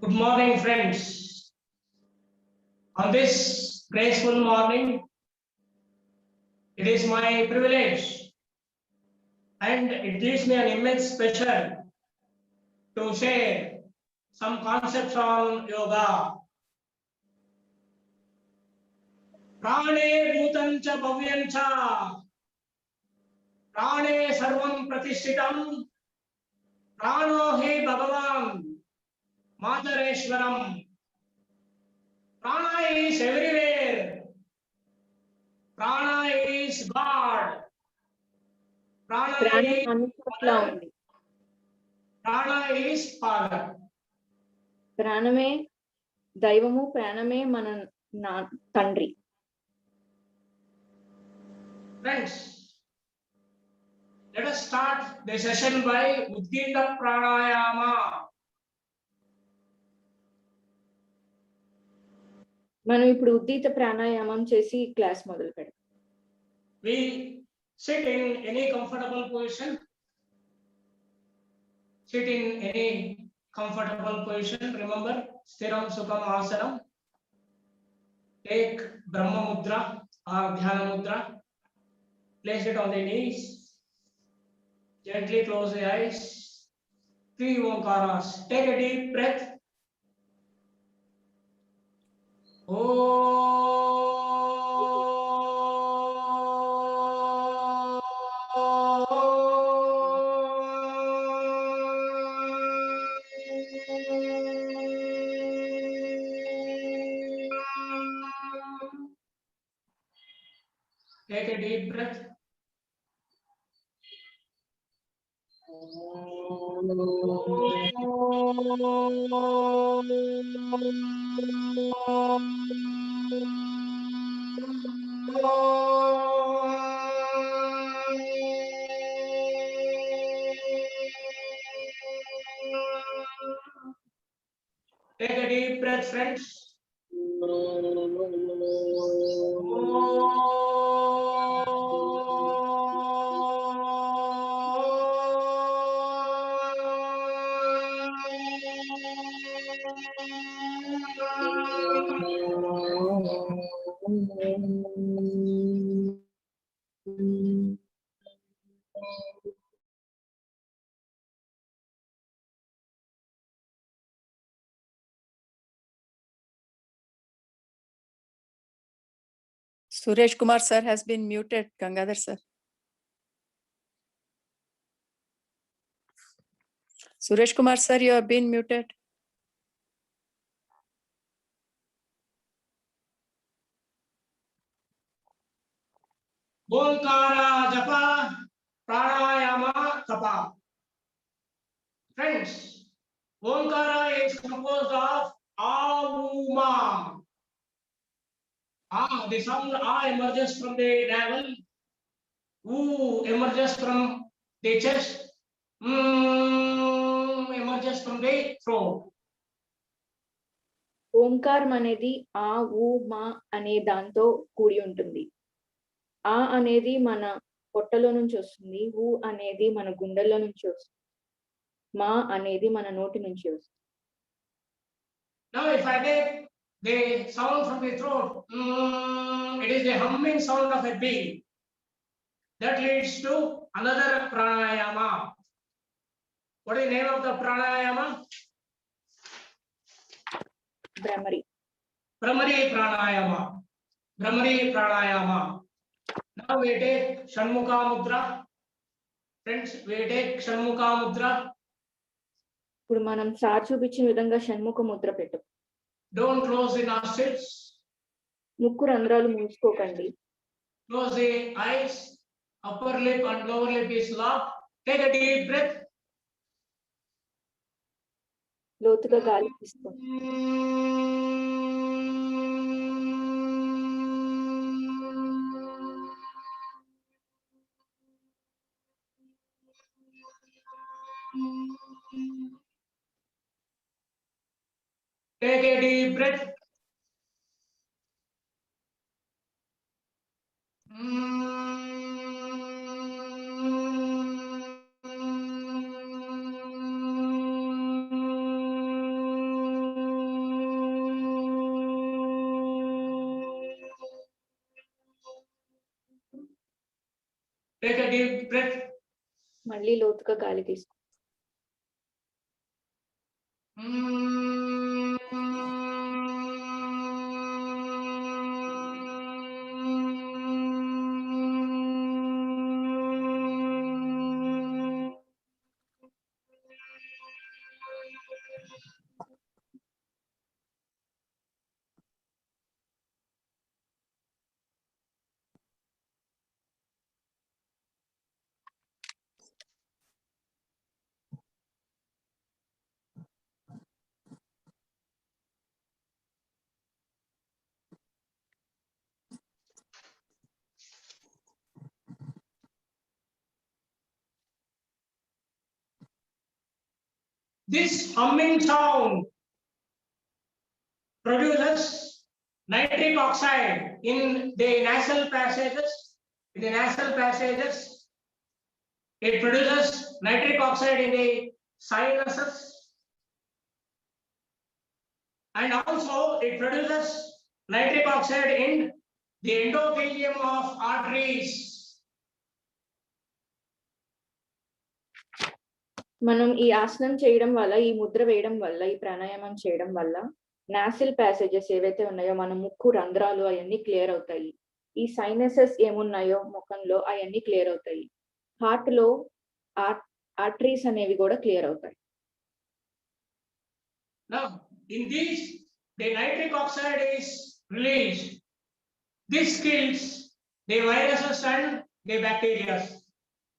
Good morning, friends. On this graceful morning, it is my privilege and it gives me an immense pleasure to share some concepts on yoga. Prane bhutam cha bhavyam cha, prane sarvam pratishthitam, prano hi bhagavan, Matareshwaram. Prana is everywhere. Prana is God. Prana ప్రాణం is అన్నిట్లా Father. ఉంది. Prana is Father. ప్రాణమే దైవము, ప్రాణమే మన తండ్రి. Friends, let us start the session by Uddita Pranayama. మనం ఇప్పుడు ఉద్దీత ప్రాణాయామం చేసి క్లాస్ మొదలు పెడతాం. We sit in any comfortable position. Sit in any comfortable position. Remember, Stiram Sukham Asanam. Take Brahma Mudra or Dhyana Mudra. Place it on the knees. Gently close the eyes. 3 Omkaras. Take a deep breath. Take a deep breath. Take a deep breath, friends. Suresh Kumar sir has been muted. Gangadhar sir. Suresh Kumar sir, you have been muted. Omkara Japa Pranayama Tapa. Friends, Omkara is composed of Auma. The sound A emerges from the navel. U emerges from the chest. Emerges from the throat. ఓంకారం అనేది ఆ, ఊ, మా అనే దాంతో కూడి ఉంటుంది. ఆ అనేది మన పొట్టలో నుంచి వస్తుంది, ఊ అనేది మన గుండెల్లో నుంచి వస్తుంది, మా అనేది మన నోటి నుంచి వస్తుంది. Now if I take the sound from the throat, it is the humming sound of a bee. That leads to another pranayama. What is the name of the pranayama? Bhramari. Brahmari pranayama. Brahmari pranayama. Now we take Shanmukha mudra. Friends, we take Shanmukha mudra. ఇప్పుడు మనం sir చూపించిన విధంగా షణ్ముఖ ముద్ర పెట్టు. Don't close the nostrils. ముక్కు రంధ్రాలు మూసుకోకండి. Close the eyes. Upper lip and lower lip is locked. Take a deep breath. లోతుగా గాలి తీసుకోండి. Take a deep breath. మళ్ళీ లోతుగా గాలి తీసుకో. This humming sound produces nitric oxide in the nasal passages. In the nasal passages, it produces nitric oxide in the sinuses, and also it produces nitric oxide in the endothelium of arteries. మనం ఈ ఆసనం చేయడం వల్ల, ఈ ముద్ర వేయడం వల్ల, ఈ ప్రాణాయామం చేయడం వల్ల నాసిల్ ప్యాసేజెస్ ఏవైతే ఉన్నాయో మన ముక్కు రంధ్రాలు అవన్నీ క్లియర్ అవుతాయి. ఈ సైనసెస్ ఏమున్నాయో ముఖంలో అవన్నీ క్లియర్ అవుతాయి. హార్ట్ లో ఆర్టరీస్ అనేవి కూడా క్లియర్ అవుతాయి. Now, in these, the nitric oxide is released. This kills the viruses and the bacteria.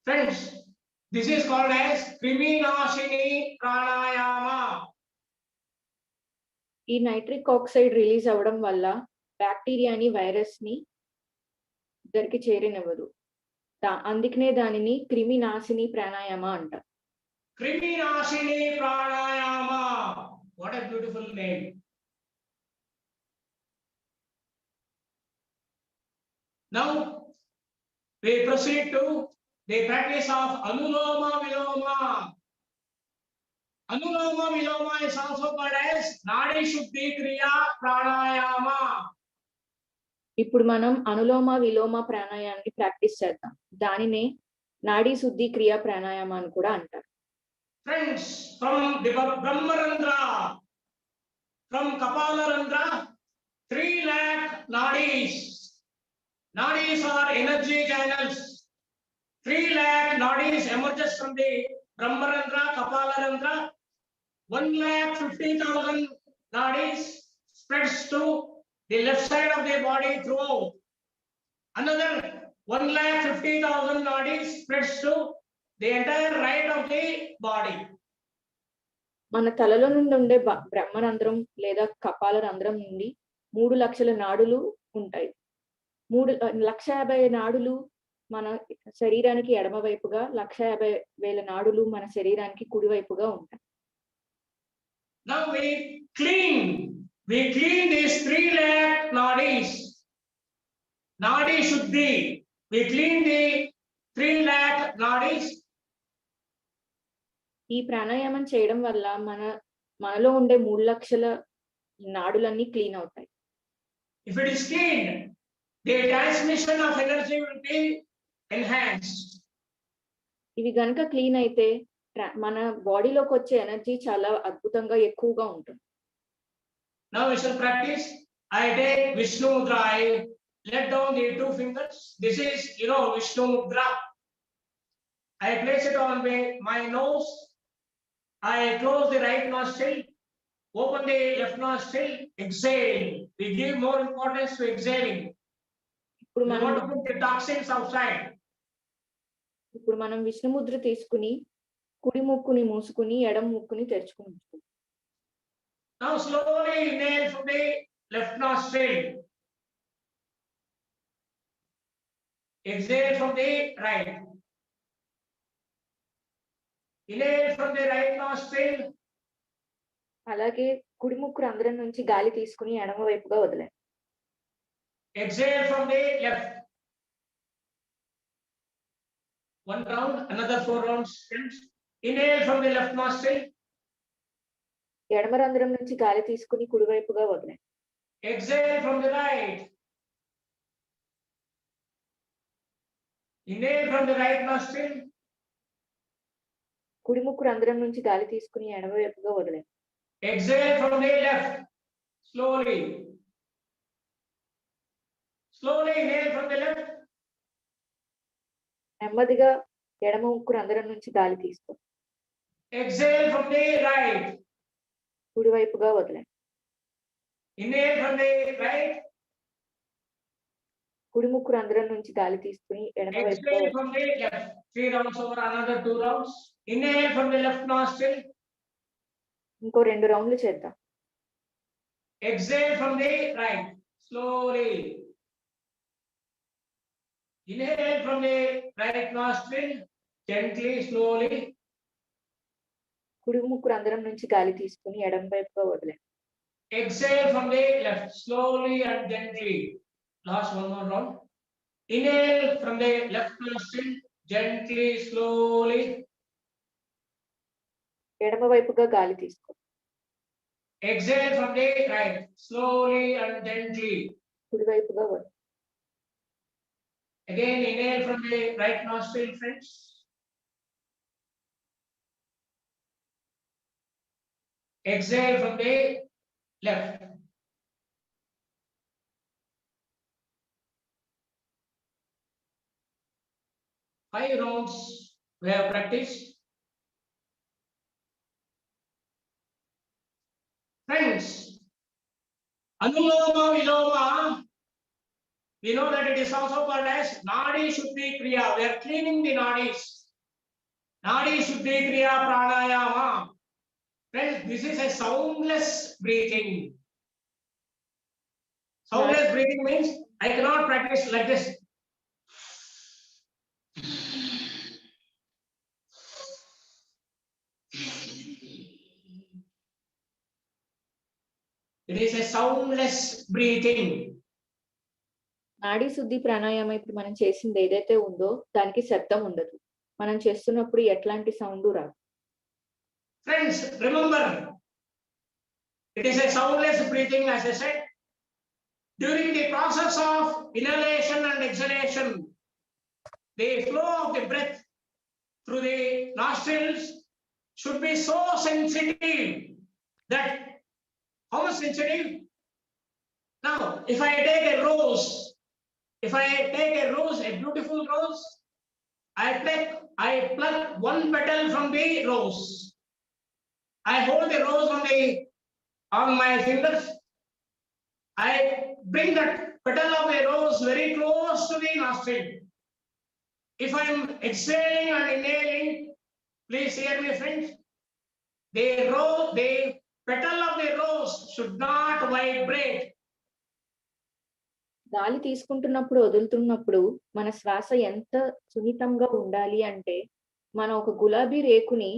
Friends, this is called as Kriminashini Pranayama. ఈ నైట్రిక్ ఆక్సైడ్ రిలీజ్ అవ్వడం వల్ల బ్యాక్టీరియాని, వైరస్ ని ఇద్దరికి చేరినవ్వదు. అందుకనే దానిని క్రిమినాశిని ప్రాణాయామ అంటారు. Kriminashini Pranayama. What a beautiful name. Now we proceed to the practice of Anuloma Viloma. Anuloma Viloma is also called as Nadi Shuddhi Kriya Pranayama. ఇప్పుడు మనం అనులోమ విలోమ ప్రాణాయామాన్ని ప్రాక్టీస్ చేద్దాం. దానినే నాడీ శుద్ధి క్రియా ప్రాణాయామ అని కూడా అంటారు. Friends, from the Brahmarandra, from Kapalarandra, 3 lakh nadis. Nadis are energy channels. 3 lakh nadis emerges from the Brahmarandra, Kapalarandra. 1,50,000 nadis spreads to the left side of the body throughout. Another 1,50,000 nadis spreads to the entire right of the body. మన తలలో నుండి ఉండే బ్రహ్మరంధ్రం లేదా కపాల రంధ్రం నుండి 3 లక్షల నాడులు ఉంటాయి. 3,50,000 నాడులు మన శరీరానికి ఎడమ వైపుగా, 1,50,000 నాడులు మన శరీరానికి కుడి వైపుగా ఉంటాయి. Now we clean these 3 lakh nadis. Nadi Shuddhi. We clean the 3 lakh nadis. ఈ ప్రాణాయామం చేయడం వల్ల మనలో ఉండే 3 లక్షల నాడులన్నీ క్లీన్ అవుతాయి. If it is cleaned, the transmission of energy will be enhanced. ఇవి గనుక క్లీన్ అయితే మన బాడీలోకి వచ్చే ఎనర్జీ చాలా అద్భుతంగా ఎక్కువగా ఉంటుంది. Now we shall practice. I take Vishnu Mudra. I let down the 2 fingers. This is, Vishnu Mudra. I place it on my nose. I close the right nostril, open the left nostril, exhale. We give more importance to exhaling. ఇప్పుడు We want to put the toxins outside. ఇప్పుడు మనం విష్ణు ముద్ర తీసుకుని కుడి ముక్కుని మూసుకుని ఎడమ ముక్కుని తెరుచుకుంటాం. Now slowly inhale from the left nostril. Exhale from the right. Inhale from the right nostril. అలాగే కుడి ముక్కు రంధ్రం నుంచి గాలి తీసుకుని ఎడమ వైపుగా వదిలేండి. Exhale from the left. 1 round, another 4 rounds. Inhale from the left nostril. ఎడమ రంధ్రం నుంచి గాలి తీసుకుని కుడి వైపుగా వదిలేండి. Exhale from the right. Inhale from the right nostril. కుడి ముక్కు రంధ్రం నుంచి గాలి తీసుకుని ఎడమ వైపుగా వదిలేయండి. Exhale from the left. Slowly. Slowly inhale from the left. నెమ్మదిగా ఎడమ ముక్కు రంధ్రం నుంచి గాలి తీసుకోండి. Exhale from the right. కుడి వైపుగా వదిలేయండి. Inhale from the right. కుడి ముక్కు రంధ్రం నుంచి గాలి తీసుకుని ఎడమ వైపుగా Exhale వదిలేయండి. from the left. 3 rounds over, another 2 rounds. Inhale from the left nostril. ఇంకో 2 రౌండ్లు చేద్దాం. Exhale from the right. Slowly. Inhale from the right nostril. Gently, slowly. కుడి ముక్కు రంధ్రం నుంచి గాలి తీసుకుని ఎడమ వైపుగా వదిలేయండి. Exhale from the left. Slowly and gently. Last one more round. Inhale from the left nostril. Gently, slowly. ఎడమ వైపుగా గాలి తీసుకోండి. Exhale from the right. Slowly and gently. కుడి వైపుగా వదిలేయండి. Again, inhale from the right nostril, friends. Exhale from the left. Five rounds we have practiced. Friends, Anuloma Viloma, we know that it is also called as Nadi Shuddhi Kriya. We are cleaning the nadis. Nadi Shuddhi Kriya Pranayama. Friends, this is a soundless breathing. Soundless breathing means I cannot practice like this. It is a soundless breathing. నాడీ శుద్ధి ప్రాణాయామం ఇప్పుడు మనం చేసింది ఏదైతే ఉందో దానికి శబ్దం ఉండదు. మనం చేస్తున్నప్పుడు ఎట్లాంటి సౌండ్ రాదు. Friends, remember, it is a soundless breathing, as I said. During the process of inhalation and exhalation, the flow of the breath through the nostrils should be so sensitive that, how much sensitive? Now, if I take a rose, a beautiful rose, I pluck one petal from the rose. I hold the rose on my fingers. I bring that petal of a rose very close to the nostril. If I am exhaling and inhaling, please hear me, friends. The petal of the rose should not vibrate. గాలి తీసుకుంటున్నప్పుడు వదులుతున్నప్పుడు మన శ్వాస ఎంత సున్నితంగా ఉండాలి అంటే మనం ఒక గులాబీ రేకుని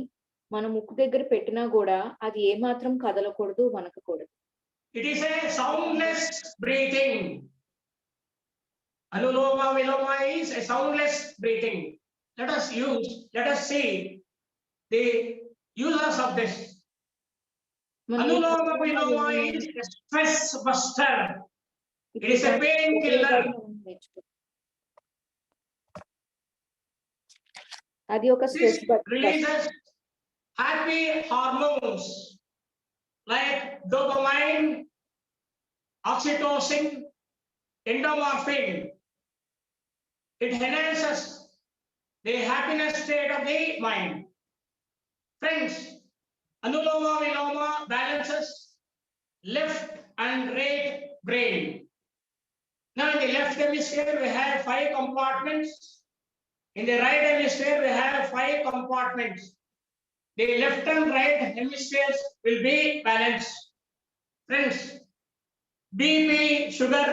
మన ముక్కు దగ్గర పెట్టినా కూడా అది ఏమాత్రం కదలకూడదు, వనకకూడదు. It is a soundless breathing. Anuloma Viloma is a soundless breathing. Let us see the uses of this. Anuloma Viloma is a stress buster. It is a painkiller. అది ఒక This stress buster. releases happy hormones like dopamine, oxytocin, endomorphin. It enhances the happiness state of the mind. Friends, Anuloma Viloma balances left and right brain. Now, in the left hemisphere, we have 5 compartments. In the right hemisphere, we have 5 compartments. The left and right hemispheres will be balanced. Friends, BP, sugar,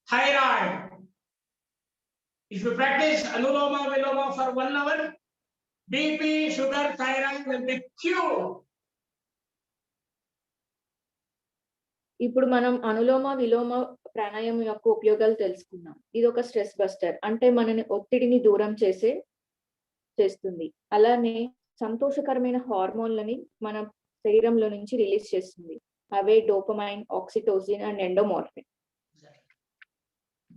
thyroid. If you practice Anuloma Viloma for 1 hour, BP, sugar, thyroid will be cured. ఇప్పుడు మనం అనులోమ విలోమ ప్రాణాయామం యొక్క ఉపయోగాలు తెలుసుకున్నాం. ఇది ఒక stress buster, అంటే మనని ఒత్తిడిని దూరం చేస్తుంది. అలానే సంతోషకరమైన హార్మోన్లని మన శరీరంలో నుంచి రిలీజ్ చేస్తుంది. అవే dopamine, oxytocin and endomorphin.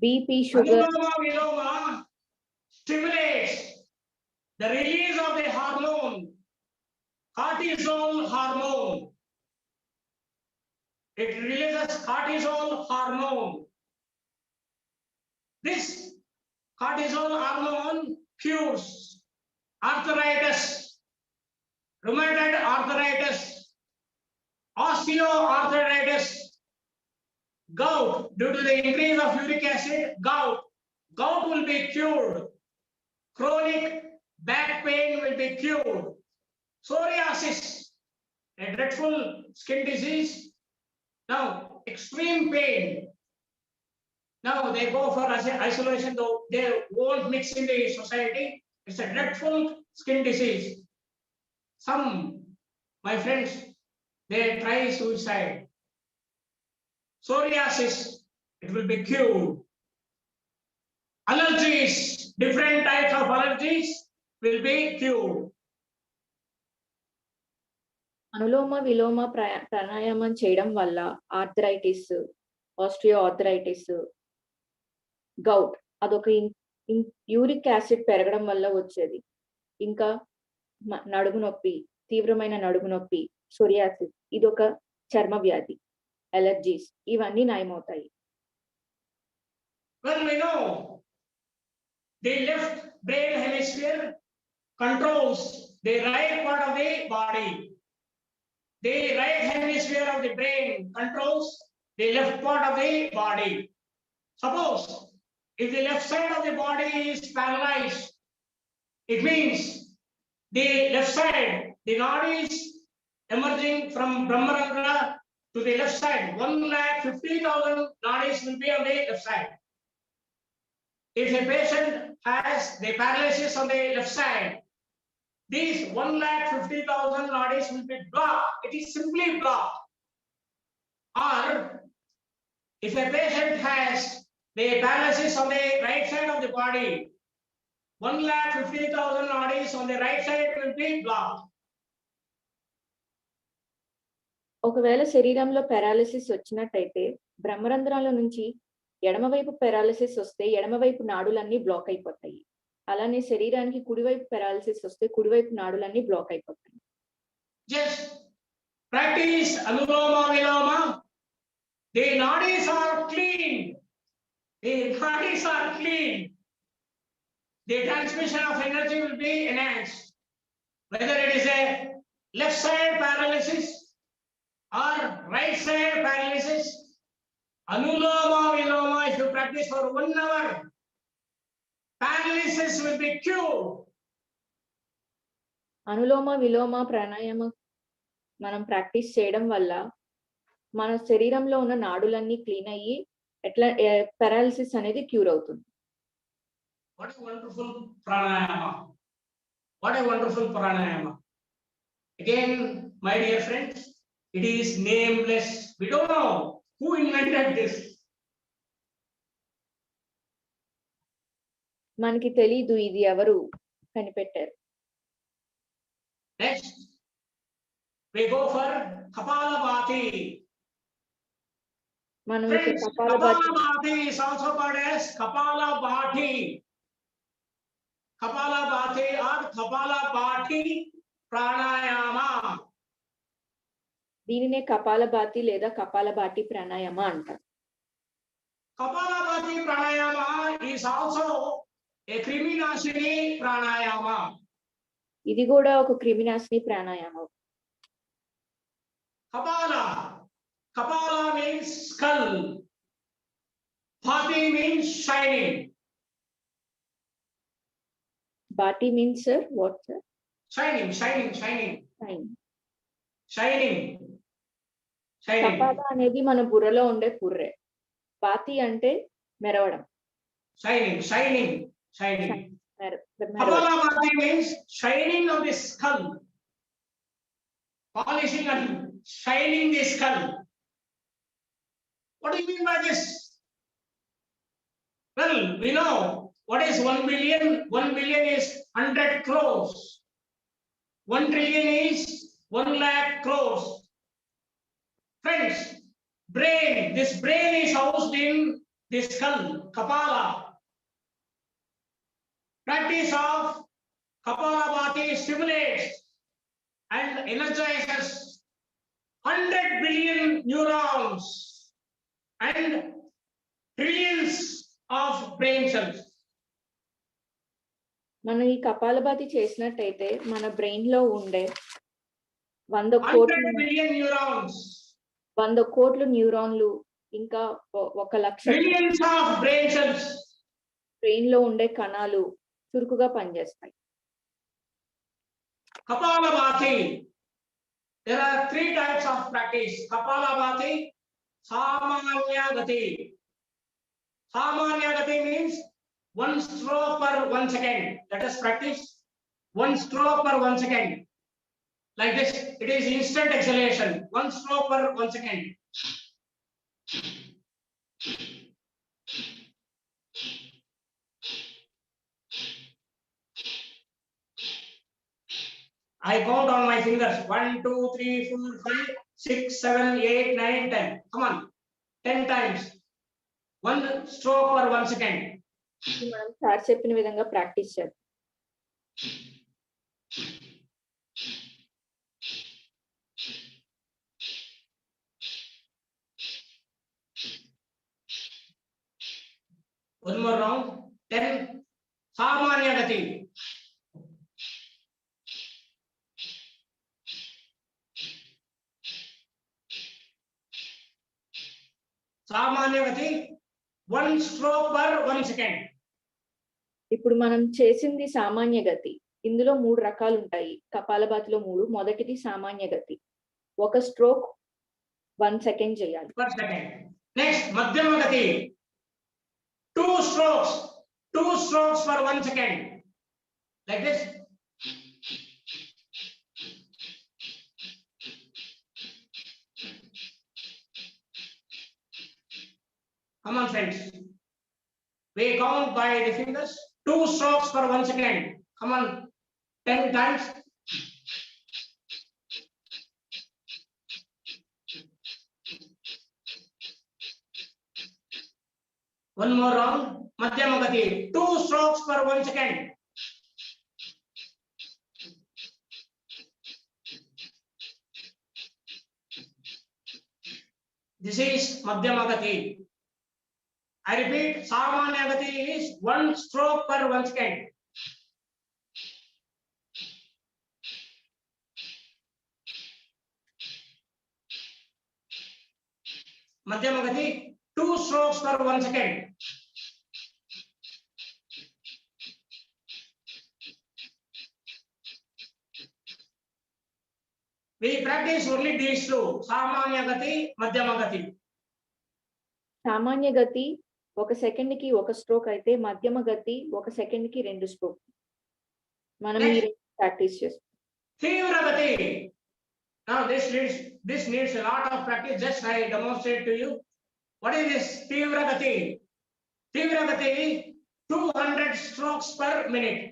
BP, sugar. Anuloma Viloma stimulates the release of the hormone cortisol hormone. It releases cortisol hormone. This cortisol hormone cures arthritis, rheumatoid arthritis, osteoarthritis, gout. Due to the increase of uric acid, gout will be cured. Chronic back pain will be cured. Psoriasis, a dreadful skin disease. Now, extreme pain. Now they go for isolation, though they won't mix in the society. It's a dreadful skin disease. Some, my friends, they try suicide. Psoriasis, it will be cured. Allergies, different types of allergies will be cured. Anulom విలోమ ప్రాణాయామం చేయడం వల్ల arthritis, ఆస్ట్రియో arthritis, govt అదొక uric acid పెరగడం వల్ల వచ్చేది. ఇంకా నడుము నొప్పి, తీవ్రమైన నడుము నొప్పి, సోరియాసిస్, ఇదొక చర్మ వ్యాధి, అలర్జీస్, ఇవన్నీ నయమవుతాయి. Well, we know the left brain hemisphere controls the right part of the body. The right hemisphere of the brain controls the left part of the body. Suppose if the left side of the body is paralyzed, it means the left side, the nadis emerging from Brahmarandra to the left side, 150,000 nadis will be on the left side. If a patient has the paralysis on the left side, these 150,000 nadis will be blocked. It is simply blocked. Or if a patient has the paralysis on the right side of the body, 150,000 nadis on the right side will be blocked. ఒకవేళ శరీరంలో paralysis వచ్చినట్టయితే బ్రహ్మరంధ్రాల నుంచి ఎడమవైపు paralysis వస్తే ఎడమవైపు నాడులన్నీ black అయిపోతాయి. అలానే శరీరానికి కుడివైపు పారాలిసిస్ వస్తే కుడివైపు నాడులన్నీ బ్లాక్ అయిపోతాయి. Just practice Anuloma Viloma. The nadis are clean. The nadis are clean. The transmission of energy will be enhanced. Whether it is a left side paralysis or right side paralysis, Anuloma Viloma, if you practice for 1 hour, paralysis will be cured. Anulom విలోమ ప్రాణాయామం మనం practice చేయడం వల్ల మన శరీరంలో ఉన్న నాడులన్నీ clean అయ్యి ఎట్లా పారాలిసిస్ అనేది క్యూర్ అవుతుంది. What a wonderful pranayama. What a wonderful pranayama. Again, my dear friends, it is nameless. We don't know who invented this. మనకి తెలీదు ఇది ఎవరు కనిపెట్టారు. Next, we go for Kapalabhati. మనం Friends, Kapalabhati is also called as Kapalabhati. Kapalabhati or Kapalabhati pranayama. దీనినే కపాలభాతి లేదా కపాలభాటి ప్రాణాయామ అంటారు. Kapalabhati pranayama is also a Kriminashini pranayama. ఇది కూడా ఒక క్రిమినాశిని ప్రాణాయామం. Kapala means skull. Bhati means shining. Bhati means sir what sir? Shining. కపాల అనేది మన బుర్రలో ఉండే పుర్రె. బాతి అంటే మెరవడం. Shining. Kapalabhati means shining of the skull. Polishing and shining the skull. What do you mean by this? Well, we know what is 1 billion. 1 billion is 100 crores. 1 trillion is 1 lakh crores. Friends, brain. This brain is housed in the skull, Kapala. Practice of Kapalabhati stimulates and energizes 100 billion neurons and trillions of brain cells. మనం ఈ కపాలభాతి చేసినట్టయితే మన brain లో ఉండే 100 కోట్ల 100 billion neurons, 100 కోట్ల న్యూరాన్లు ఇంకా 1 లక్ష trillions of brain cells. Brain లో ఉండే కణాలు చురుకుగా పనిచేస్తాయి. Kapalabhati. There are 3 types of practice. Kapalabhati, Samanya Gati. Samanya Gati means 1 stroke per 1 second. Let us practice 1 stroke per 1 second. Like this, it is instant exhalation. 1 stroke per 1 second. I count on my fingers. 1, 2, 3, 4, 5, 6, 7, 8, 9, 10. Come on. 10 times. 1 stroke per 1 second. ఇది మనం sir చెప్పిన విధంగా practice చేద్దాం. One more round. 10. Samanya Gati. Samanya Gati. 1 stroke per 1 second. ఇప్పుడు మనం చేసింది సామాన్య గతి. ఇందులో 3 రకాలు ఉంటాయి. కపాలభాతిలో 3. మొదటిది సామాన్య గతి. 1 స్ట్రోక్ 1 సెకండ్ చేయాలి. Per second. Next, Madhyama Gati. 2 strokes. 2 strokes per 1 second. Like this. Come on, friends. We count by the fingers. 2 strokes per 1 second. Come on. 10 times. One more round. Madhyama Gati. 2 strokes per 1 second. This is Madhyama Gati. I repeat, Samanya Gati is 1 stroke per 1 second. Madhyama Gati, 2 strokes per 1 second. We practice only these 2, Samanya Gati, Madhyama Gati. సామాన్య గతి 1 second కి 1 stroke అయితే మధ్యమ గతి 1 second కి 2 stroke. మనం ఈ practice చేస్తాం. Tivra Gati. Now this needs a lot of practice. Just I demonstrate to you. What is this Tivra Gati? Tivra Gati, 200 strokes per minute.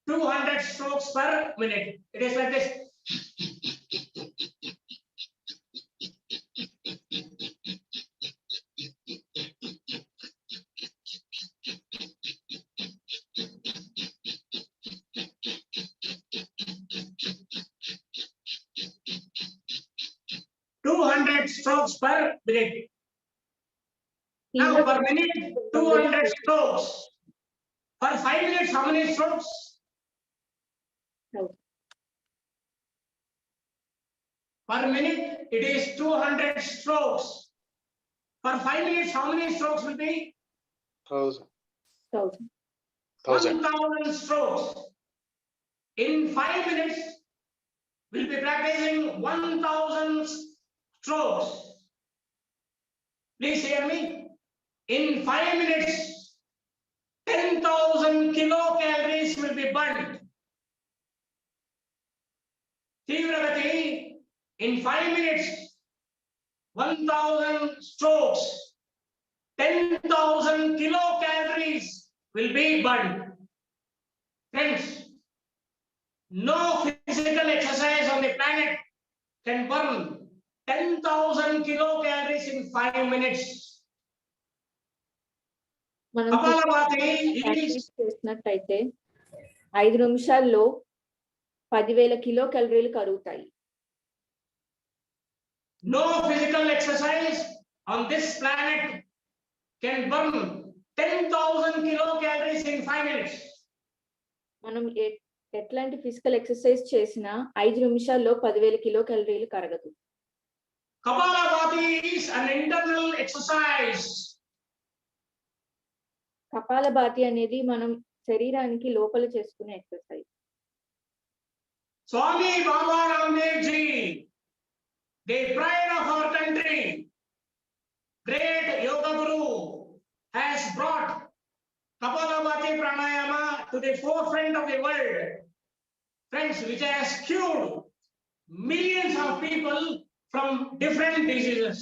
200 strokes per minute. It is like this. Strokes per minute. Now per minute 200 strokes. For 5 minutes, how many strokes? Per minute it is 200 strokes. For 5 minutes, how many strokes will be? 1,000 strokes. In 5 minutes, we'll be practicing 1,000 strokes. Please hear me. In 5 minutes, 10,000 kilocalories will be burned. Tivra Gati, in 5 minutes, 1,000 strokes, 10,000 kilocalories will be burned. Friends, no physical exercise on the planet can burn 10,000 kilocalories in 5 minutes. మనం Kapalabhati is practice చేసినట్టయితే 5 నిమిషాల్లో 10,000 kilo క్యాలరీలు కరుగుతాయి. No physical exercise on this planet can burn 10,000 kilocalories in 5 minutes. మనం ఎట్లాంటి physical exercise చేసినా 5 నిమిషాల్లో 10,000 kilo క్యాలరీలు కరగదు. Kapalabhati is an internal exercise. Kapalbhati అనేది మనం శరీరానికి లోపల చేసుకునే exercise. Swami Baba Ramdev Ji, the pride of our country, great yoga guru, has brought Kapalabhati pranayama to the forefront of the world. Friends, which has cured millions of people from different diseases.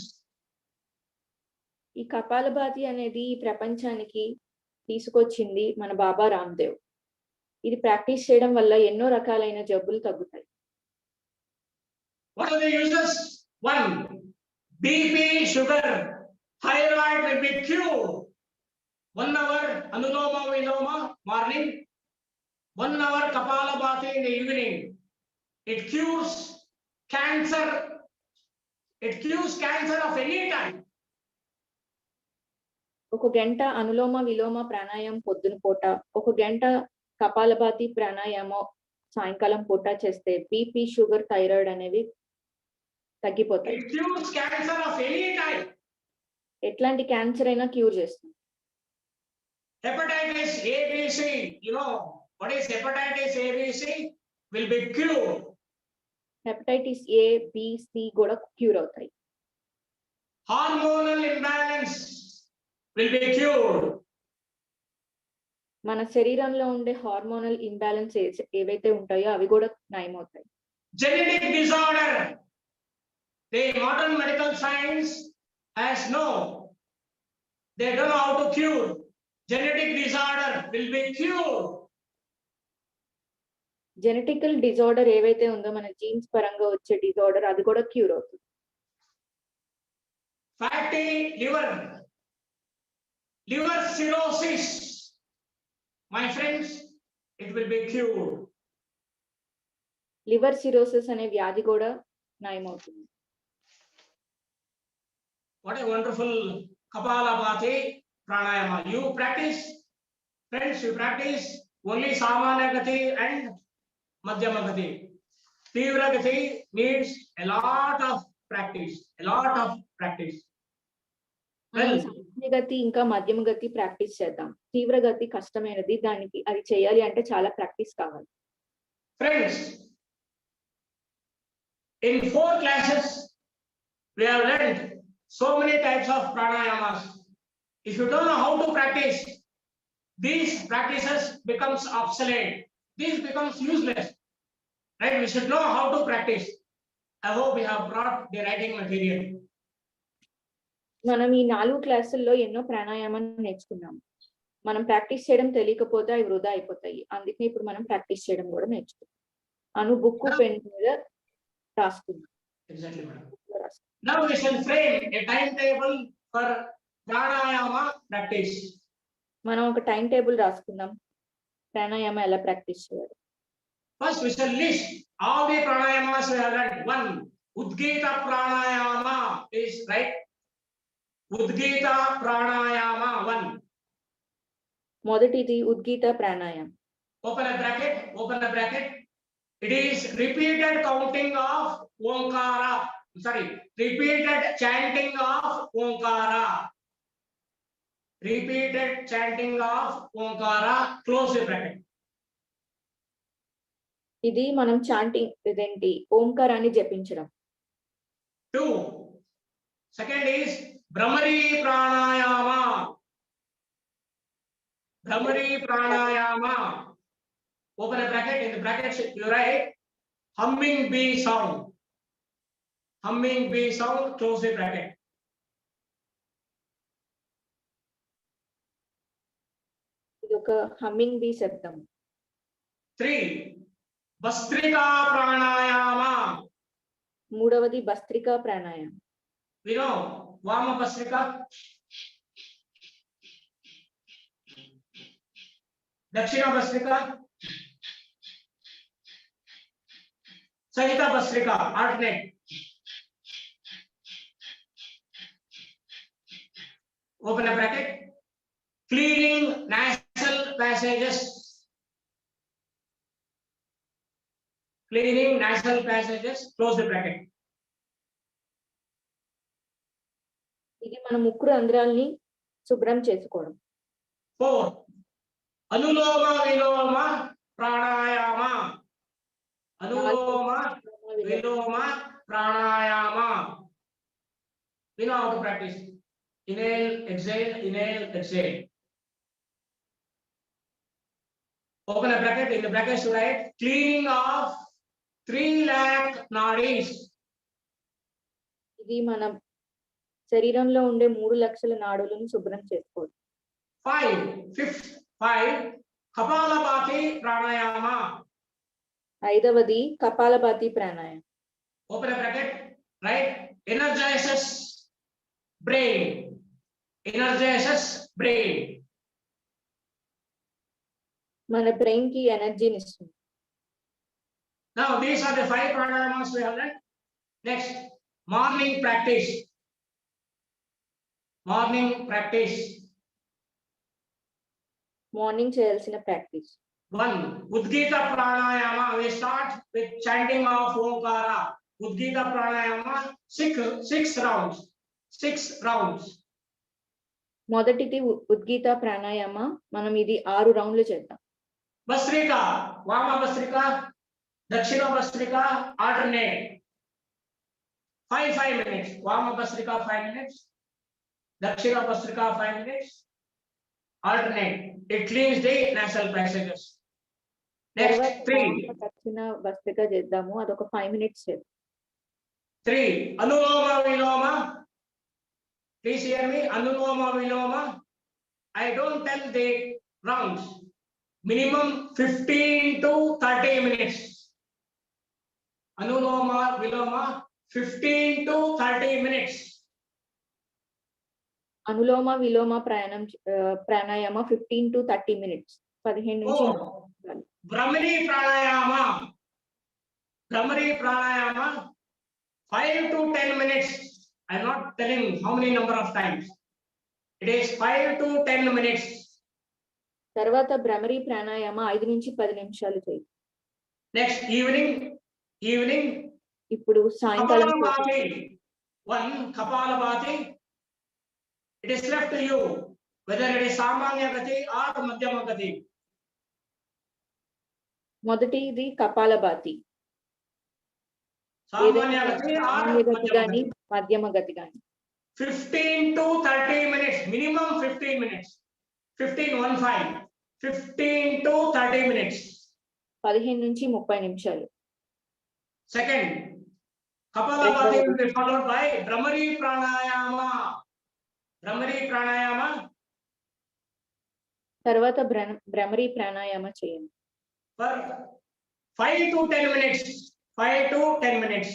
ఈ కపాలభాతి అనేది ఈ ప్రపంచానికి తీసుకొచ్చింది మన బాబా రామ్దేవ్. ఇది practice చేయడం వల్ల ఎన్నో రకాలైన జబ్బులు తగ్గుతాయి. What are the uses? 1, BP, sugar, thyroid will be cured. 1 hour Anuloma Viloma morning, 1 hour Kapalabhati in the evening. It cures cancer. It cures cancer of any type. 1 గంట అనులోమ విలోమ ప్రాణాయామం పొద్దున పూట, 1 గంట కపాలభాతి ప్రాణాయామం సాయంకాలం పూట చేస్తే బీపీ, షుగర్, థైరాయిడ్ అనేవి తగ్గిపోతాయి. It cures cancer of any type. ఎట్లాంటి క్యాన్సర్ అయినా క్యూర్ చేస్తుంది. Hepatitis ABC, you know what is hepatitis ABC? Will be cured. Hepatitis A, B, C కూడా క్యూర్ అవుతాయి. Hormonal imbalance will be cured. మన శరీరంలో ఉండే హార్మోనల్ ఇంబ్యాలెన్స్ ఏవైతే ఉంటాయో అవి కూడా నయమవుతాయి. Genetic disorder, the modern medical science has no, they don't know how to cure. Genetic disorder will be cured. Genetical disorder ఏవైతే ఉందో మన జీన్స్ పరంగా వచ్చే డిజార్డర్ అది కూడా క్యూర్ అవుతుంది. Fatty liver, liver cirrhosis, my friends, it will be cured. Liver cirrhosis అనే వ్యాధి కూడా నయమవుతుంది. What a wonderful Kapalabhati pranayama. You practice, friends, you practice only Samanya Gati and Madhyama Gati. Tivra Gati needs a lot of practice, a lot of practice. Well, సామాన్య గతి ఇంకా మధ్యమ గతి practice చేద్దాం. తీవ్ర గతి కష్టమైనది, దానికి అది చేయాలి అంటే చాలా ప్రాక్టీస్ కావాలి. friends, in 4 classes, we have learned so many types of pranayamas. If you don't know how to practice, these practices becomes obsolete. These becomes useless. Right? We should know how to practice. I hope we have brought the writing material. మనం ఈ 4 క్లాసుల్లో ఎన్నో ప్రాణాయామాన్ని నేర్చుకున్నాం. మనం practice చేయడం తెలియకపోతే అవి వృధా అయిపోతాయి. అందుకే ఇప్పుడు మనం ప్రాక్టీస్ చేయడం కూడా నేర్చుకుంటాం. అను బుక్ పెన్ మీద రాసుకుందాం. Exactly, madam. Now we shall frame a timetable for pranayama practice. మనం ఒక టైం టేబుల్ రాసుకుందాం. ప్రాణాయామం ఎలా ప్రాక్టీస్ చేయాలి. First, we shall list all the pranayamas we have learned. 1, Udgita pranayama is right. Udgita pranayama 1. మొదటిది ఉద్గీత ప్రాణాయామం. Open a bracket, open a bracket. It is repeated counting of Omkara. Sorry, repeated chanting of Omkara. Repeated chanting of Omkara. Close the bracket. ఇది మనం chanting ఇదేంటి ఓంకారాన్ని జపించడం. 2. Second is Brahmari pranayama. Brahmari pranayama. Open a bracket. In the bracket you write humming bee sound. Humming bee sound. Close the bracket. ఇది ఒక humming be శబ్దం. 3. Bastrika pranayama. మూడవది భస్త్రికా ప్రాణాయామం. We know Vama Bastrika, Dakshina Bastrika, Sahita Bastrika, alternate. Open a bracket. Clearing nasal passages. Clearing nasal passages. Close the bracket. ఇది మన ముక్కు రంధ్రాల్ని శుభ్రం చేసుకోవడం. 4. Anuloma Viloma Pranayama. Anuloma Viloma Pranayama. We know how to practice. Inhale, exhale, inhale, exhale. Open a bracket. In the bracket, you write cleaning of 3 lakh nadis. ఇది మన శరీరంలో ఉండే 3 లక్షల నాడులను శుభ్రం చేసుకోవడం. 5. Kapalabhati Pranayama. ఐదవది కపాలభాతి ప్రాణాయామం. Open a bracket. Right. Energizes brain. Energizes brain. మన బ్రెయిన్ కి ఎనర్జీని ఇస్తుంది. Now these are the 5 pranayamas we have learned. Next, morning practice. Morning practice. Morning చేయాల్సిన practice. 1. Udgita pranayama. We start with chanting of Omkara. Udgita pranayama 6 rounds. 6 rounds. మొదటిది ఉద్గీత ప్రాణాయామ. మనం ఇది 6 రౌండ్లు చేద్దాం. Bastrika, Vama Bastrika, Dakshina Bastrika, alternate. 5 minutes. Vama Bastrika 5 minutes. Dakshina Bastrika 5 minutes. Alternate. It cleans the nasal passages. Next, 3. దక్షిణ భస్త్రిక చేద్దాము. అదొక 5 minutes చేద్దాం. 3. Anuloma Viloma. Please hear me. Anuloma Viloma. I don't tell the rounds. Minimum 15 to 30 minutes. Anuloma Viloma 15 to 30 minutes. Anulom విలోమ pranayama 15 to 30 minutes. 15 నుంచి 4. Brahmani Pranayama. Brahmani Pranayama 5 to 10 minutes. I'm not telling how many number of times. It is 5 to 10 minutes. తర్వాత భ్రమరి ప్రాణాయామ 5 నుంచి 10 నిమిషాలు చేయండి. Next, evening. ఇప్పుడు సాయంకాలం Kapalabhati. 1. Kapalabhati. It is left to you whether it is Samanya Gati or Madhyama Gati. మొదటిది kapalbhati. Samanya Gati or సామాన్య గతి Madhyama గాని Gati. మధ్యమ గతి గాని. 15 to 30 minutes. Minimum 15 minutes. 15 to 30 minutes. 15 నుంచి 30 నిమిషాలు. Second, Kapalabhati will be followed by Brahmari Pranayama. Brahmari Pranayama. తర్వాత భ్రమరి ప్రాణాయామ చేయండి. For 5 to 10 minutes. 5 to 10 minutes.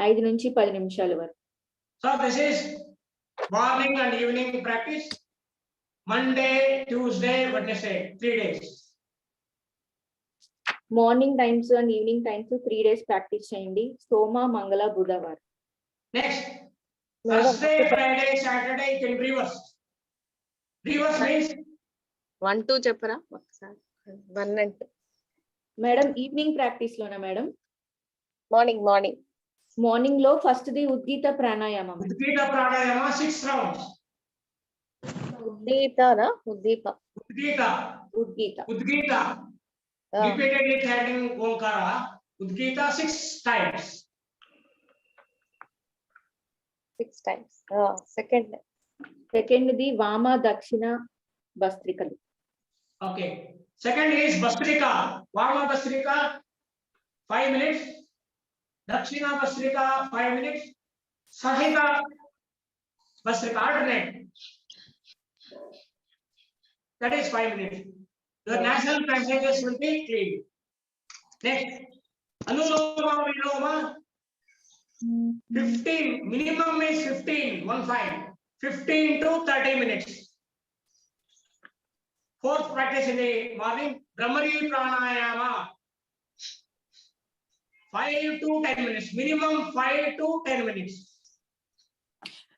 5 నుంచి 10 నిమిషాల వరకు. So this is morning and evening practice. Monday, Tuesday, Wednesday, 3 days. Morning times and evening times 3 days practice చేయండి. సోమ, మంగళ, బుధవారం. Next, Thursday, Friday, Saturday you can reverse. Reverse means 1 2 చెప్పరా ఒకసారి. 1 and 2. Madam evening practice లోనా madam? Morning morning లో first the Udgeeth ప్రాణాయామం. Udgita Pranayama 6 rounds. ఉద్దీపనా Udgita. Repeatedly chanting Omkara. Udgita 6 times. 6 times. Second the వామ దక్షిణ భస్త్రికలు. Okay. Second is Bastrika. Vama Bastrika 5 minutes. Dakshina Bastrika 5 minutes. Sahita Bastrika alternate. That is 5 minutes. The nasal passages will be clean. Next, Anuloma Viloma 15. Minimum is 15. 15 to 30 minutes. Fourth practice in the morning, Brahmari Pranayama. 5 to 10 minutes, minimum 5 to 10 minutes.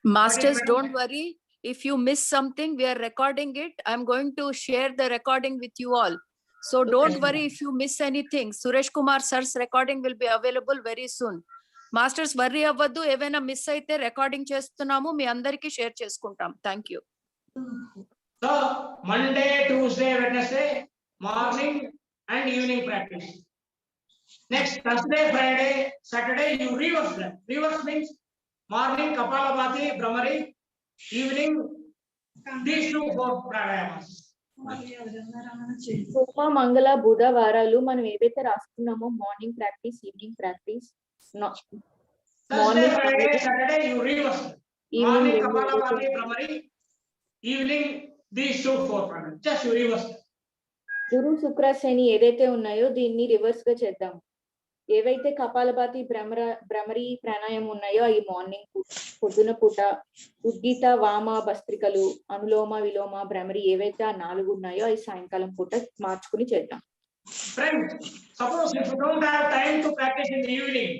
Masters, madam? don't worry. If you miss something, we are recording it. I'm going to share the recording with you all. So don't worry if you miss anything. Suresh Kumar sir's recording will be available very soon. Masters, worry అవ్వద్దు, ఏవైనా miss అయితే recording చేస్తున్నాము, మీ అందరికీ share చేసుకుంటాం. Thank you. So Monday, Tuesday, Wednesday, morning and evening practice. Next Thursday, Friday, Saturday, you reverse them. Reverse means morning Kapalabhati, Brahmari, evening these 2 4 pranayamas. సోమ మంగళ బుధ వారాలు మనం ఏవైతే రాసుకున్నామో morning practice, evening practice, Thursday, Friday, Saturday, you reverse. Morning Kapalabhati, evening Brahmari, evening these 2 4 pranayams. Just you reverse. గురు శుక్ర శని ఏదైతే ఉన్నాయో దీన్ని రివర్స్ గా చేద్దాం. ఏవైతే కపాలభాతి భ్రమరి ప్రాణాయామం ఉన్నాయో అవి మార్నింగ్ పొద్దున పూట, ఉద్గీత వామ భస్త్రికలు, అనులోమ విలోమ భ్రమరి ఏవైతే ఆ 4 ఉన్నాయో అవి సాయంకాలం పూట మార్చుకుని చేద్దాం. Friends, suppose if you don't have time to practice in the evening,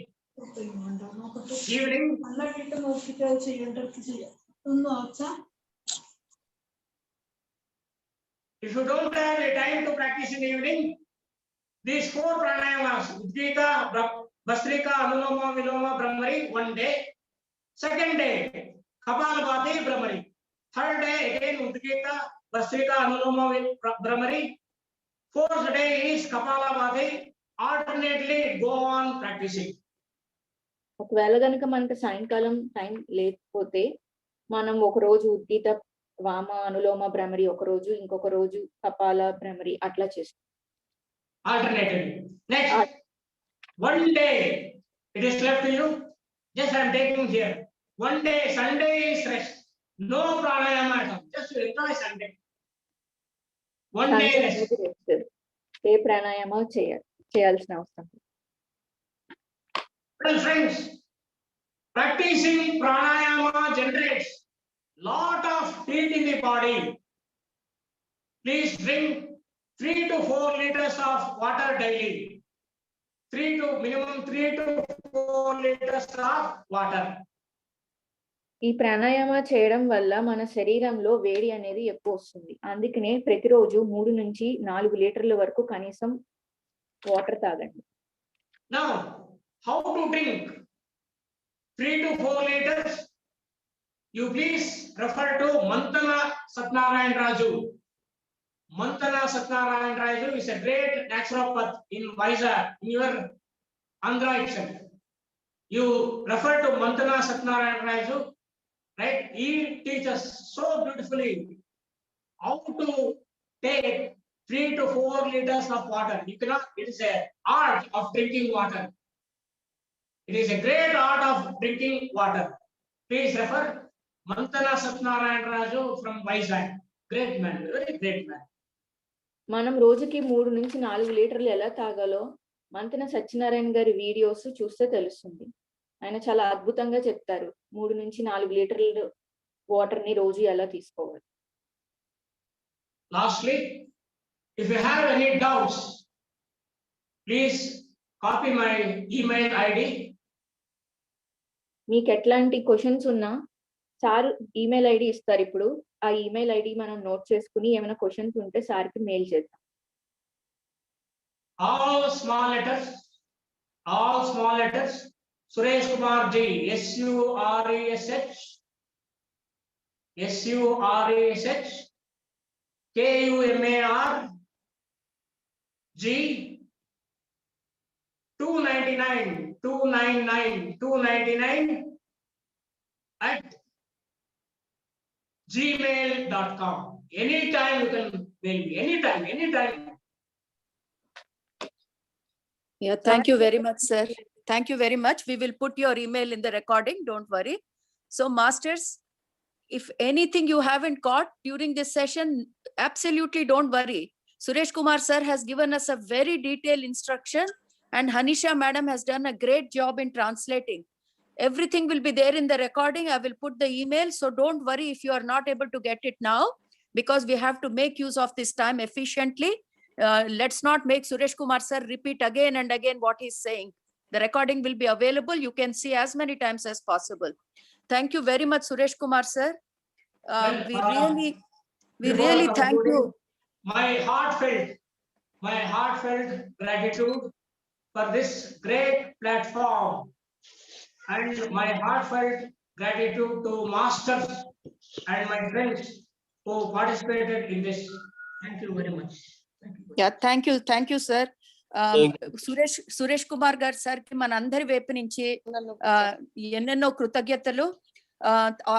if you don't have a time to practice in the evening, these 4 pranayamas, Udgita, Bhastrika, Anuloma, Viloma, Brahmari, 1 day. Second day, Kapalabhati, Brahmari. Third day, again Udgita, Bhastrika, Anuloma, Brahmari. Fourth day is Kapalabhati. Alternately go on practicing. ఒకవేళ కనుక మనకి సాయంకాలం time లేకపోతే మనం ఒక రోజు ఉద్గీత వామ అనులోమ భ్రమరి, ఒక రోజు ఇంకొక రోజు కపాల భ్రమరి అట్లా చేస్తాం. Alternatively. Next, 1 day it is left to you. Just I am taking here. 1 day, Sunday is rest. No pranayama at all. Just to enjoy Sunday. 1 day rest. ఏ ప్రాణాయామ చేయాల్సిన అవసరం. Well, friends, practicing pranayama generates lot of heat in the body. Please drink 3 to 4 liters of water daily. Minimum 3 to 4 liters of water. ఈ ప్రాణాయామ చేయడం వల్ల మన శరీరంలో వేడి అనేది ఎక్కువ వస్తుంది. అందుకనే ప్రతిరోజు 3 నుంచి 4 లీటర్ల వరకు కనీసం వాటర్ తాగండి. Now, how to drink 3 to 4 liters? You please refer to Mantana Satnarayan Raju. Mantana Satnarayan Raju is a great naturopath in Vizag, in your Andhra itself. You refer to Mantana Satnarayan Raju, right? He teaches so beautifully how to take 3 to 4 liters of water. You cannot, it is an art of drinking water. It is a great art of drinking water. Please refer Mantana Satnarayan Raju from Vizag. Great man, very great man. మనం రోజుకి 3 నుంచి 4 లీటర్లు ఎలా తాగాలో మంతెన సత్యనారాయణ గారి videos చూస్తే తెలుస్తుంది. ఆయన చాలా అద్భుతంగా చెప్తారు 3 నుంచి 4 లీటర్ల వాటర్ ని రోజు ఎలా తీసుకోవాలి. Lastly, if you have any doubts, please copy my email ID. మీకు ఎట్లాంటి క్వశ్చన్స్ ఉన్నా సార్ ఈమెయిల్ ఐడి ఇస్తారు. ఇప్పుడు ఆ ఈమెయిల్ ఐడి మనం నోట్ చేసుకుని ఏమైనా క్వశ్చన్స్ ఉంటే సార్కి మెయిల్ చేద్దాం. All small letters, Suresh Kumar G, SURESH KUMAR G 299 at gmail.com. Anytime you can mail me. Anytime. Yeah, thank you very much, sir. Thank you very much. We will put your email in the recording. Don't worry. So, masters, if anything you haven't got during this session, absolutely don't worry. Suresh Kumar sir has given us a very detailed instruction, and Hanisha madam has done a great job in translating. Everything will be there in the recording. I will put the email. So don't worry if you are not able to get it now, because we have to make use of this time efficiently. Let's not make Suresh Kumar sir repeat again and again what he's saying. The recording will be available. You can see as many times as possible. Thank you very much, Suresh Kumar, sir. Well, We before really thank concluding, you. My heartfelt gratitude for this great platform, and my heartfelt gratitude to masters and my friends who participated in this. Thank you very much. Thank you. Yeah, thank you, sir. Suresh Kumar గారు sir కి మన అందరి వైపు నుంచి ఎన్నెన్నో కృతజ్ఞతలు.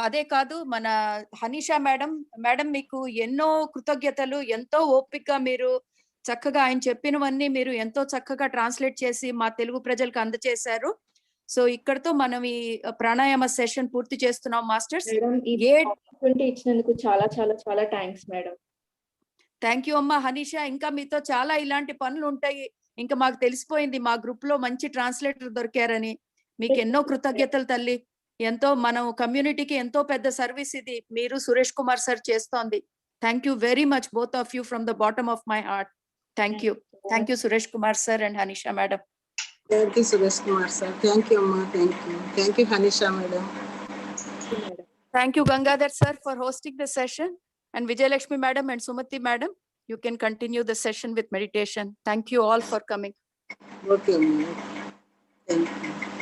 అదే కాదు, మన హనీషా మేడం మీకు ఎన్నో కృతజ్ఞతలు. ఎంతో ఓపికగా మీరు చక్కగా ఆయన చెప్పినవన్నీ మీరు ఎంతో చక్కగా ట్రాన్స్లేట్ చేసి మా తెలుగు ప్రజలకు అందజేశారు. సో ఇక్కడతో మనం ఈ ప్రాణాయామ సెషన్ పూర్తి చేస్తున్నాం మాస్టర్స్. మేడం ఈ ఆపర్చునిటీ ఇచ్చినందుకు చాలా చాలా చాలా థ్యాంక్స్ మేడం. థ్యాంక్ యూ అమ్మా హనీషా. ఇంకా మీతో చాలా ఇలాంటి పనులు ఉంటాయి. ఇంకా మాకు తెలిసిపోయింది మా గ్రూప్ లో మంచి ట్రాన్స్లేటర్ దొరికారని. మీకు ఎన్నో కృతజ్ఞతలు తల్లి. ఎంతో మనం కమ్యూనిటీకి ఎంతో పెద్ద సర్వీస్ ఇది మీరు సురేష్ కుమార్ సార్ చేస్తోంది. Thank you very much both of you from the bottom of my heart. Thank you Suresh Kumar sir and Hanisha madam. Thank you, Suresh Kumar sir. Thank you, Amma. Thank you, Hanisha madam. Thank you, Gangadhar sir, for hosting the session. And Vijayalakshmi madam and Sumati madam, you can continue the session with meditation. Thank you all for coming. Okay, Amma. Thank you.